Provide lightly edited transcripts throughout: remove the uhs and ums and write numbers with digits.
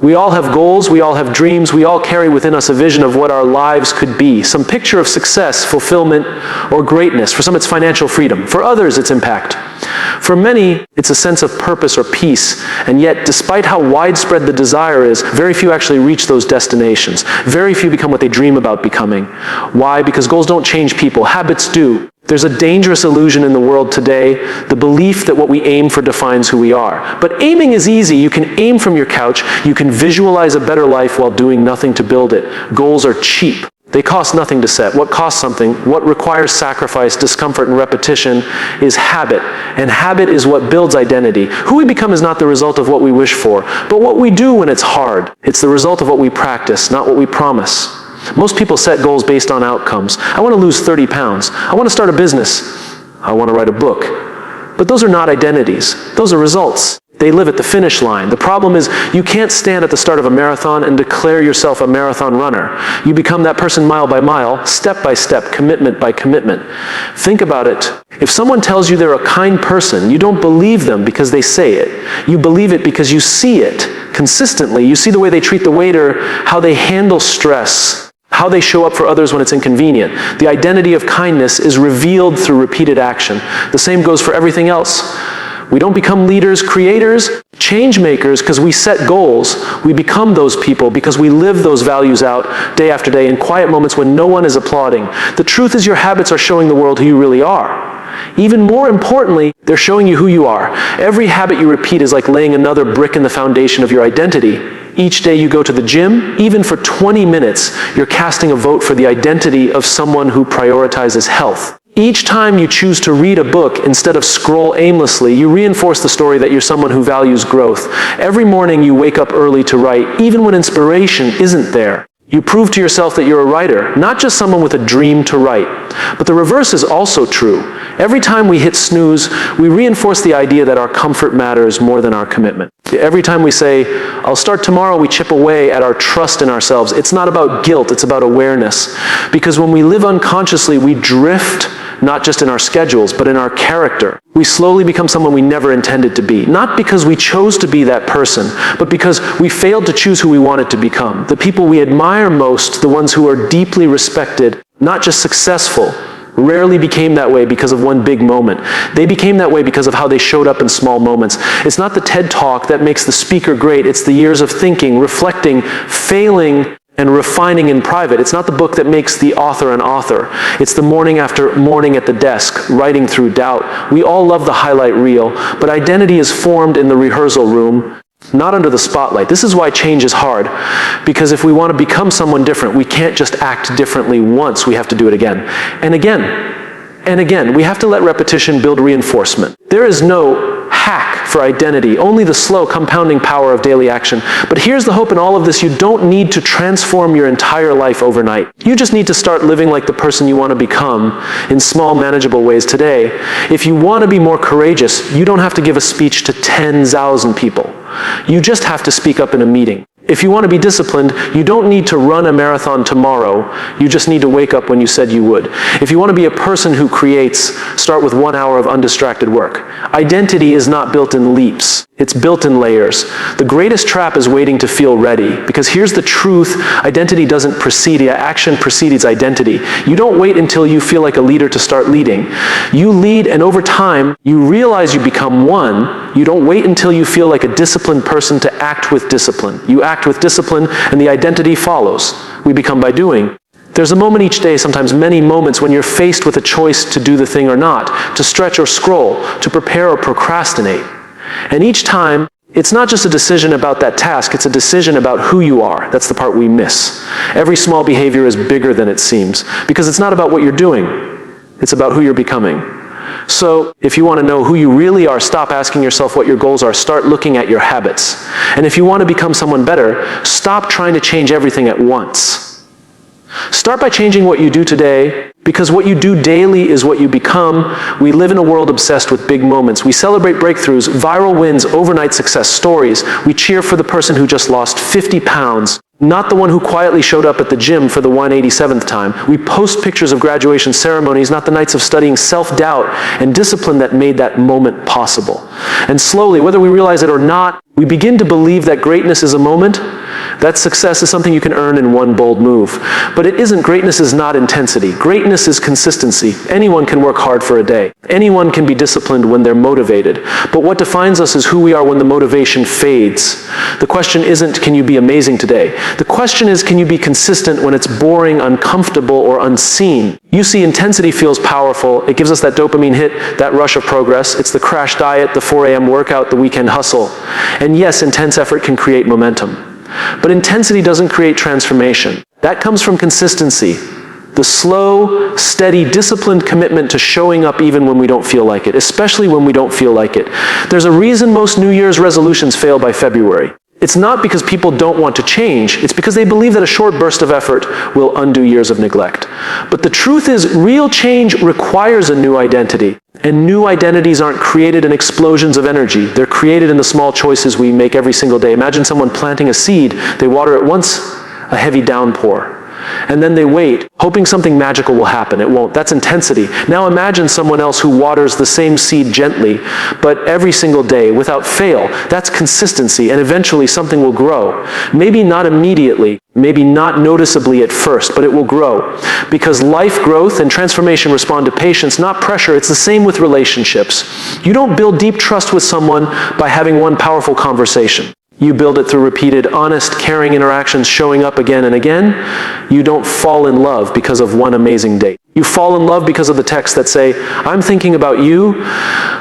We all have goals, we all have dreams, we all carry within us a vision of what our lives could be, some picture of success, fulfillment, or greatness. For some, it's financial freedom. For others, it's impact. For many, it's a sense of purpose or peace. And yet, despite how widespread the desire is, very few actually reach those destinations. Very few become what they dream about becoming. Why? Because goals don't change people. Habits do. There's a dangerous illusion in the world today, the belief that what we aim for defines who we are. But aiming is easy. You can aim from your couch. You can visualize a better life while doing nothing to build it. Goals are cheap. They cost nothing to set. What costs something, what requires sacrifice, discomfort, and repetition is habit. And habit is what builds identity. Who we become is not the result of what we wish for, but what we do when it's hard. It's the result of what we practice, not what we promise. Most people set goals based on outcomes. I want to lose 30 pounds. I want to start a business. I want to write a book. But those are not identities. Those are results. They live at the finish line. The problem is you can't stand at the start of a marathon and declare yourself a marathon runner. You become that person mile by mile, step by step, commitment by commitment. Think about it. If someone tells you they're a kind person, you don't believe them because they say it. You believe it because you see it consistently. You see the way they treat the waiter, how they handle stress, how they show up for others when it's inconvenient. The identity of kindness is revealed through repeated action. The same goes for everything else. We don't become leaders, creators, change makers because we set goals. We become those people because we live those values out day after day in quiet moments when no one is applauding. The truth is your habits are showing the world who you really are. Even more importantly, they're showing you who you are. Every habit you repeat is like laying another brick in the foundation of your identity. Each day you go to the gym, even for 20 minutes, you're casting a vote for the identity of someone who prioritizes health. Each time you choose to read a book instead of scroll aimlessly, you reinforce the story that you're someone who values growth. Every morning you wake up early to write, even when inspiration isn't there. You prove to yourself that you're a writer, not just someone with a dream to write. But the reverse is also true. Every time we hit snooze, we reinforce the idea that our comfort matters more than our commitment. Every time we say, I'll start tomorrow, we chip away at our trust in ourselves. It's not about guilt, it's about awareness. Because when we live unconsciously, we drift, not just in our schedules, but in our character. We slowly become someone we never intended to be. Not because we chose to be that person, but because we failed to choose who we wanted to become. The people we admire most, the ones who are deeply respected, not just successful, rarely became that way because of one big moment. They became that way because of how they showed up in small moments. It's not the TED Talk that makes the speaker great. It's the years of thinking, reflecting, failing, and refining in private. It's not the book that makes the author an author. It's the morning after morning at the desk, writing through doubt. We all love the highlight reel, but identity is formed in the rehearsal room, not under the spotlight. This is why change is hard, because if we want to become someone different, we can't just act differently once. We have to do it again and again and again. We have to let repetition build reinforcement. There is no hack for identity, only the slow compounding power of daily action. But here's the hope in all of this. You don't need to transform your entire life overnight. You just need to start living like the person you want to become in small, manageable ways today. If you want to be more courageous, you don't have to give a speech to 10,000 people. You just have to speak up in a meeting. If you want to be disciplined, you don't need to run a marathon tomorrow. You just need to wake up when you said you would. If you want to be a person who creates, start with 1 hour of undistracted work. Identity is not built in leaps. It's built in layers. The greatest trap is waiting to feel ready. Because here's the truth, identity doesn't precede, action precedes identity. You don't wait until you feel like a leader to start leading. You lead, and over time, you realize you become one. You don't wait until you feel like a disciplined person to act with discipline. You act with discipline, and the identity follows. We become by doing. There's a moment each day, sometimes many moments, when you're faced with a choice to do the thing or not, to stretch or scroll, to prepare or procrastinate. And each time, it's not just a decision about that task, it's a decision about who you are. That's the part we miss. Every small behavior is bigger than it seems, because it's not about what you're doing, it's about who you're becoming. So, if you want to know who you really are, stop asking yourself what your goals are. Start looking at your habits. And if you want to become someone better, stop trying to change everything at once. Start by changing what you do today, because what you do daily is what you become. We live in a world obsessed with big moments. We celebrate breakthroughs, viral wins, overnight success stories. We cheer for the person who just lost 50 pounds. Not the one who quietly showed up at the gym for the 187th time. We post pictures of graduation ceremonies, not the nights of studying self-doubt and discipline that made that moment possible. And slowly, whether we realize it or not, we begin to believe that greatness is a moment, that success is something you can earn in one bold move. But it isn't. Greatness is not intensity. Greatness is consistency. Anyone can work hard for a day. Anyone can be disciplined when they're motivated. But what defines us is who we are when the motivation fades. The question isn't, can you be amazing today? The question is, can you be consistent when it's boring, uncomfortable, or unseen? You see, intensity feels powerful. It gives us that dopamine hit, that rush of progress. It's the crash diet, the 4 a.m. workout, the weekend hustle. And yes, intense effort can create momentum. But intensity doesn't create transformation. That comes from consistency. The slow, steady, disciplined commitment to showing up even when we don't feel like it, especially when we don't feel like it. There's a reason most New Year's resolutions fail by February. It's not because people don't want to change. It's because they believe that a short burst of effort will undo years of neglect. But the truth is, real change requires a new identity. And new identities aren't created in explosions of energy. They're created in the small choices we make every single day. Imagine someone planting a seed. They water it once, a heavy downpour. And then they wait, hoping something magical will happen. It won't. That's intensity. Now imagine someone else who waters the same seed gently, but every single day, without fail. That's consistency, and eventually something will grow. Maybe not immediately, maybe not noticeably at first, but it will grow. Because life growth and transformation respond to patience, not pressure. It's the same with relationships. You don't build deep trust with someone by having one powerful conversation. You build it through repeated, honest, caring interactions showing up again and again. You don't fall in love because of one amazing date. You fall in love because of the texts that say, I'm thinking about you.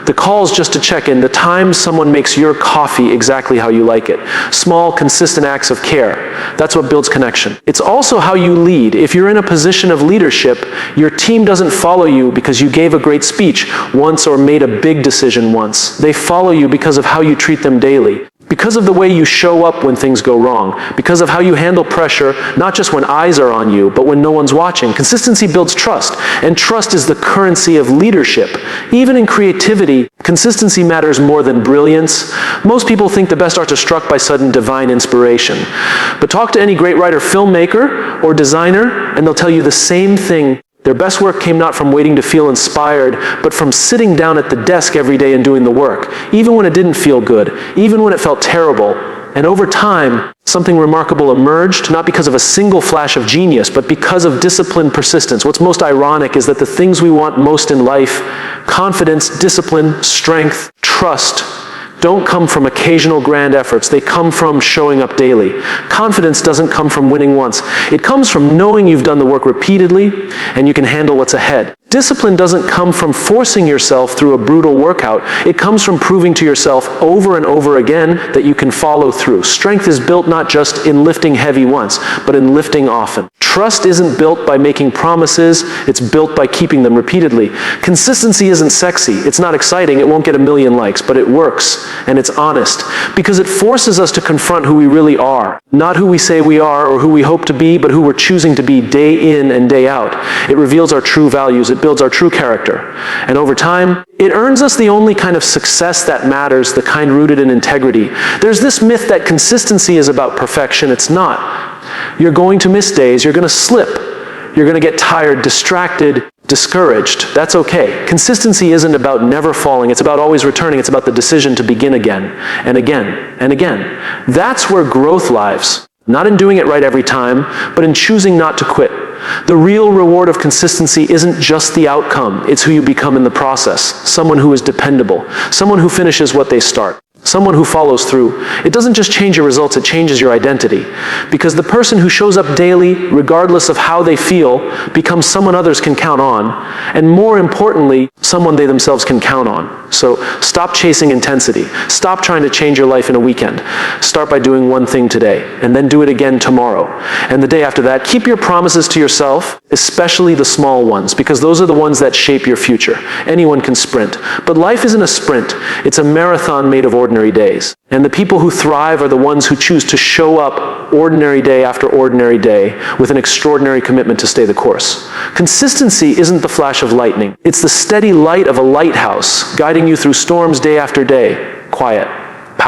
The calls just to check in. The times someone makes your coffee exactly how you like it. Small, consistent acts of care. That's what builds connection. It's also how you lead. If you're in a position of leadership, your team doesn't follow you because you gave a great speech once or made a big decision once. They follow you because of how you treat them daily. Because of the way you show up when things go wrong. Because of how you handle pressure, not just when eyes are on you, but when no one's watching. Consistency builds trust, and trust is the currency of leadership. Even in creativity, consistency matters more than brilliance. Most people think the best arts are struck by sudden divine inspiration. But talk to any great writer, filmmaker, or designer, and they'll tell you the same thing. Their best work came not from waiting to feel inspired, but from sitting down at the desk every day and doing the work, even when it didn't feel good, even when it felt terrible. And over time, something remarkable emerged, not because of a single flash of genius, but because of disciplined persistence. What's most ironic is that the things we want most in life, confidence, discipline, strength, trust, don't come from occasional grand efforts. They come from showing up daily. Confidence doesn't come from winning once. It comes from knowing you've done the work repeatedly and you can handle what's ahead. Discipline doesn't come from forcing yourself through a brutal workout. It comes from proving to yourself over and over again that you can follow through. Strength is built not just in lifting heavy once, but in lifting often. Trust isn't built by making promises, it's built by keeping them repeatedly. Consistency isn't sexy, it's not exciting, it won't get a million likes, but it works, and it's honest, because it forces us to confront who we really are. Not who we say we are or who we hope to be, but who we're choosing to be day in and day out. It reveals our true values, it builds our true character. And over time, it earns us the only kind of success that matters, the kind rooted in integrity. There's this myth that consistency is about perfection. It's not. You're going to miss days, you're going to slip, you're going to get tired, distracted, discouraged. That's okay. Consistency isn't about never falling, it's about always returning, it's about the decision to begin again, and again, and again. That's where growth lies. Not in doing it right every time, but in choosing not to quit. The real reward of consistency isn't just the outcome, it's who you become in the process. Someone who is dependable, someone who finishes what they start. Someone who follows through. It doesn't just change your results, it changes your identity. Because the person who shows up daily, regardless of how they feel, becomes someone others can count on, and more importantly, someone they themselves can count on. So stop chasing intensity. Stop trying to change your life in a weekend. Start by doing one thing today, and then do it again tomorrow. And the day after that, keep your promises to yourself, especially the small ones, because those are the ones that shape your future. Anyone can sprint. But life isn't a sprint. It's a marathon made of ordinary days. And the people who thrive are the ones who choose to show up ordinary day after ordinary day with an extraordinary commitment to stay the course. Consistency isn't the flash of lightning. It's the steady light of a lighthouse guiding you through storms day after day. Quiet,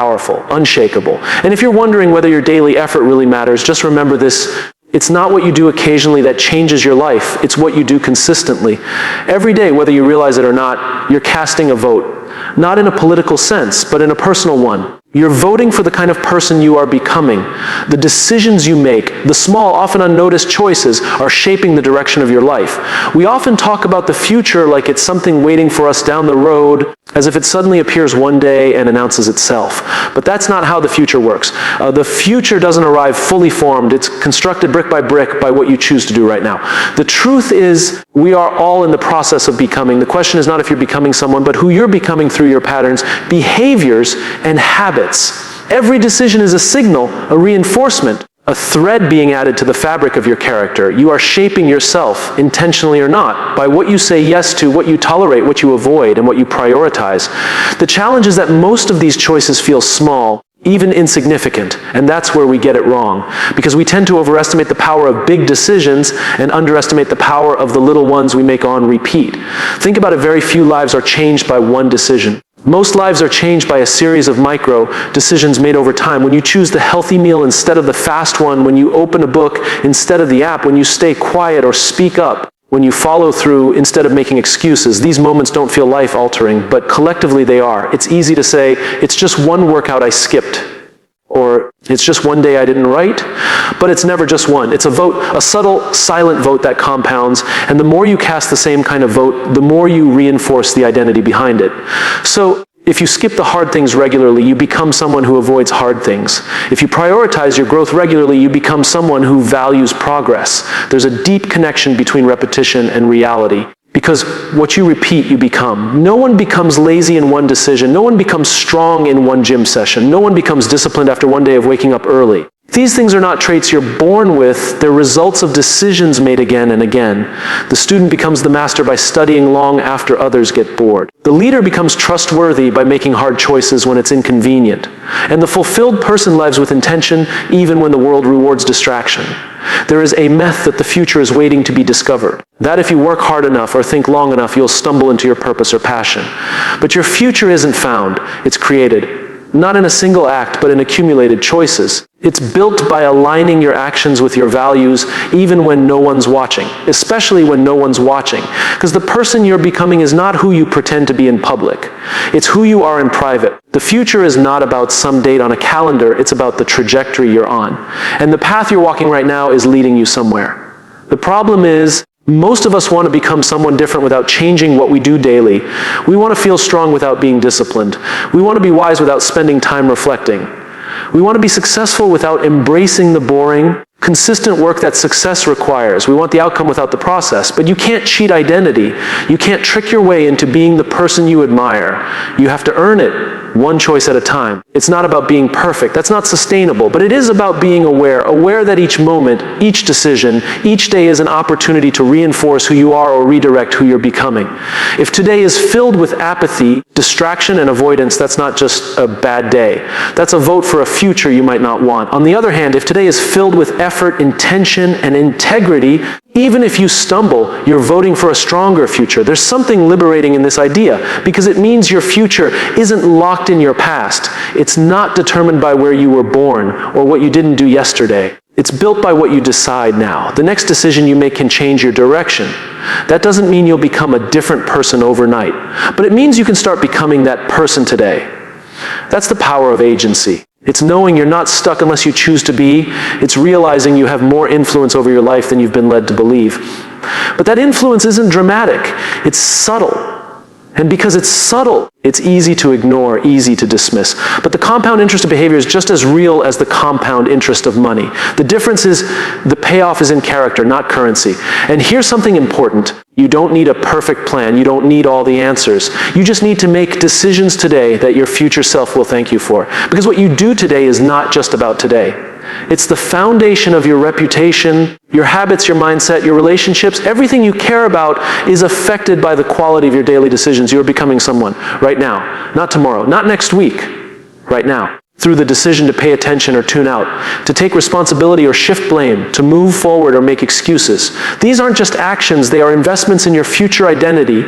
powerful, unshakable. And if you're wondering whether your daily effort really matters, just remember this: it's not what you do occasionally that changes your life. It's what you do consistently. Every day, whether you realize it or not, you're casting a vote. Not in a political sense, but in a personal one. You're voting for the kind of person you are becoming. The decisions you make, the small, often unnoticed choices, are shaping the direction of your life. We often talk about the future like it's something waiting for us down the road, as if it suddenly appears one day and announces itself. But that's not how the future works. The future doesn't arrive fully formed. It's constructed brick by what you choose to do right now. The truth is, we are all in the process of becoming. The question is not if you're becoming someone, but who you're becoming through your patterns, behaviors, and habits. Every decision is a signal, a reinforcement, a thread being added to the fabric of your character. You are shaping yourself, intentionally or not, by what you say yes to, what you tolerate, what you avoid, and what you prioritize. The challenge is that most of these choices feel small, even insignificant, and that's where we get it wrong, because we tend to overestimate the power of big decisions and underestimate the power of the little ones we make on repeat. Think about it: very few lives are changed by one decision. Most lives are changed by a series of micro decisions made over time. When you choose the healthy meal instead of the fast one, when you open a book instead of the app, when you stay quiet or speak up, when you follow through instead of making excuses. These moments don't feel life-altering, but collectively they are. It's easy to say, it's just one workout I skipped, or it's just one day I didn't write, but it's never just one. It's a vote, a subtle, silent vote that compounds, and the more you cast the same kind of vote, the more you reinforce the identity behind it. So, if you skip the hard things regularly, you become someone who avoids hard things. If you prioritize your growth regularly, you become someone who values progress. There's a deep connection between repetition and reality, because what you repeat, you become. No one becomes lazy in one decision. No one becomes strong in one gym session. No one becomes disciplined after one day of waking up early. These things are not traits you're born with. They're results of decisions made again and again. The student becomes the master by studying long after others get bored. The leader becomes trustworthy by making hard choices when it's inconvenient. And the fulfilled person lives with intention even when the world rewards distraction. There is a myth that the future is waiting to be discovered. That if you work hard enough or think long enough, you'll stumble into your purpose or passion. But your future isn't found, it's created. Not in a single act, but in accumulated choices. It's built by aligning your actions with your values, even when no one's watching, especially when no one's watching. Because the person you're becoming is not who you pretend to be in public. It's who you are in private. The future is not about some date on a calendar, it's about the trajectory you're on. And the path you're walking right now is leading you somewhere. The problem is, most of us want to become someone different without changing what we do daily. We want to feel strong without being disciplined. We want to be wise without spending time reflecting. We want to be successful without embracing the boring, consistent work that success requires. We want the outcome without the process. But you can't cheat identity. You can't trick your way into being the person you admire. You have to earn it, one choice at a time. It's not about being perfect. That's not sustainable. But it is about being aware that each moment, each decision, each day is an opportunity to reinforce who you are or redirect who you're becoming. If today is filled with apathy, distraction, and avoidance, that's not just a bad day. That's a vote for a future you might not want. On the other hand, if today is filled with effort, intention, and integrity, even if you stumble, you're voting for a stronger future. There's something liberating in this idea, because it means your future isn't locked in your past. It's not determined by where you were born or what you didn't do yesterday. It's built by what you decide now. The next decision you make can change your direction. That doesn't mean you'll become a different person overnight, but it means you can start becoming that person today. That's the power of agency. It's knowing you're not stuck unless you choose to be. It's realizing you have more influence over your life than you've been led to believe. But that influence isn't dramatic. It's subtle. And because it's subtle, it's easy to ignore, easy to dismiss. But the compound interest of behavior is just as real as the compound interest of money. The difference is the payoff is in character, not currency. And here's something important. You don't need a perfect plan. You don't need all the answers. You just need to make decisions today that your future self will thank you for. Because what you do today is not just about today. It's the foundation of your reputation, your habits, your mindset, your relationships. Everything you care about is affected by the quality of your daily decisions. You're becoming someone right now, not tomorrow, not next week, right now. Through the decision to pay attention or tune out, to take responsibility or shift blame, to move forward or make excuses. These aren't just actions, they are investments in your future identity.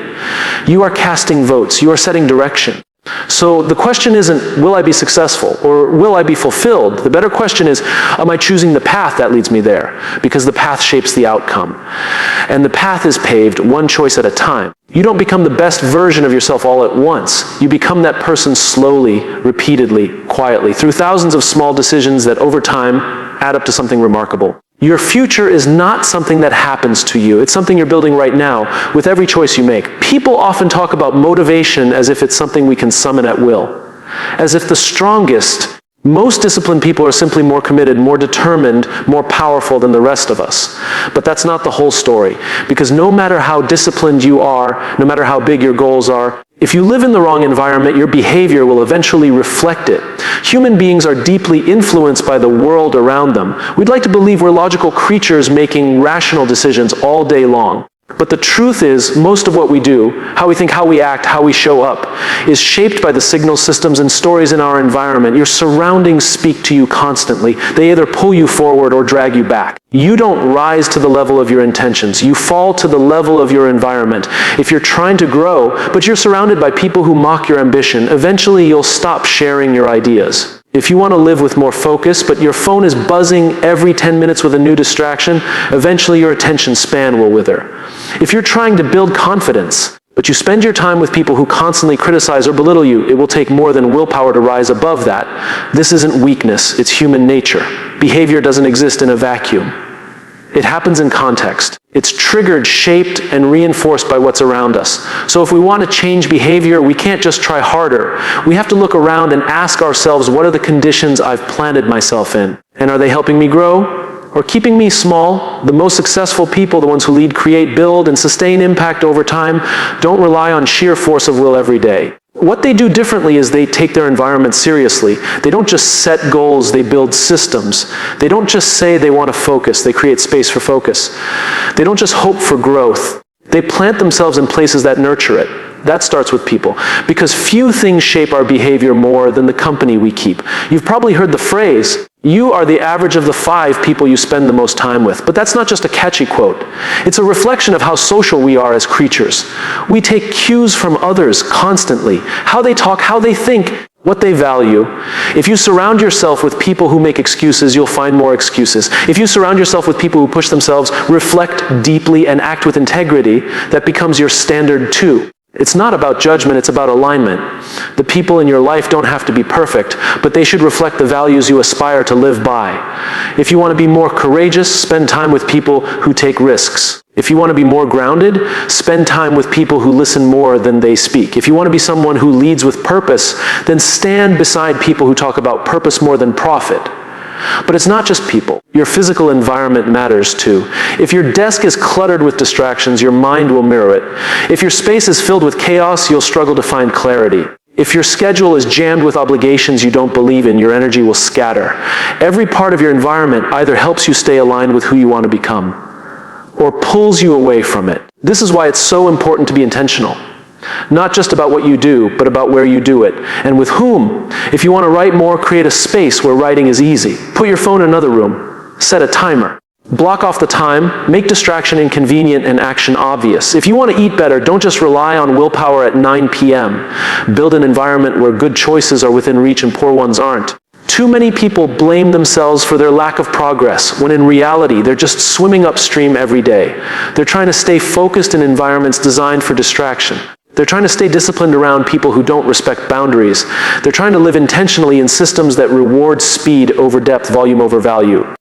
You are casting votes, you are setting direction. So the question isn't, will I be successful or will I be fulfilled? The better question is, am I choosing the path that leads me there? Because the path shapes the outcome. And the path is paved one choice at a time. You don't become the best version of yourself all at once. You become that person slowly, repeatedly, quietly, through thousands of small decisions that over time add up to something remarkable. Your future is not something that happens to you. It's something you're building right now with every choice you make. People often talk about motivation as if it's something we can summon at will. As if the strongest, most disciplined people are simply more committed, more determined, more powerful than the rest of us. But that's not the whole story. Because no matter how disciplined you are, no matter how big your goals are, if you live in the wrong environment, your behavior will eventually reflect it. Human beings are deeply influenced by the world around them. We'd like to believe we're logical creatures making rational decisions all day long. But the truth is, most of what we do, how we think, how we act, how we show up, is shaped by the signal systems and stories in our environment. Your surroundings speak to you constantly. They either pull you forward or drag you back. You don't rise to the level of your intentions. You fall to the level of your environment. If you're trying to grow, but you're surrounded by people who mock your ambition, eventually you'll stop sharing your ideas. If you want to live with more focus, but your phone is buzzing every 10 minutes with a new distraction, eventually your attention span will wither. If you're trying to build confidence, but you spend your time with people who constantly criticize or belittle you, it will take more than willpower to rise above that. This isn't weakness, it's human nature. Behavior doesn't exist in a vacuum. It happens in context. It's triggered, shaped, and reinforced by what's around us. So if we want to change behavior, we can't just try harder. We have to look around and ask ourselves, what are the conditions I've planted myself in? And are they helping me grow or keeping me small? The most successful people, the ones who lead, create, build, and sustain impact over time, don't rely on sheer force of will every day. What they do differently is they take their environment seriously. They don't just set goals, they build systems. They don't just say they want to focus, they create space for focus. They don't just hope for growth. They plant themselves in places that nurture it. That starts with people. Because few things shape our behavior more than the company we keep. You've probably heard the phrase, you are the average of the 5 people you spend the most time with. But that's not just a catchy quote. It's a reflection of how social we are as creatures. We take cues from others constantly. How they talk, how they think, what they value. If you surround yourself with people who make excuses, you'll find more excuses. If you surround yourself with people who push themselves, reflect deeply, and act with integrity, that becomes your standard too. It's not about judgment, it's about alignment. The people in your life don't have to be perfect, but they should reflect the values you aspire to live by. If you want to be more courageous, spend time with people who take risks. If you want to be more grounded, spend time with people who listen more than they speak. If you want to be someone who leads with purpose, then stand beside people who talk about purpose more than profit. But it's not just people. Your physical environment matters too. If your desk is cluttered with distractions, your mind will mirror it. If your space is filled with chaos, you'll struggle to find clarity. If your schedule is jammed with obligations you don't believe in, your energy will scatter. Every part of your environment either helps you stay aligned with who you want to become, or pulls you away from it. This is why it's so important to be intentional. Not just about what you do, but about where you do it, and with whom. If you want to write more, create a space where writing is easy. Put your phone in another room. Set a timer. Block off the time. Make distraction inconvenient and action obvious. If you want to eat better, don't just rely on willpower at 9 p.m. Build an environment where good choices are within reach and poor ones aren't. Too many people blame themselves for their lack of progress, when in reality, they're just swimming upstream every day. They're trying to stay focused in environments designed for distraction. They're trying to stay disciplined around people who don't respect boundaries. They're trying to live intentionally in systems that reward speed over depth, volume over value.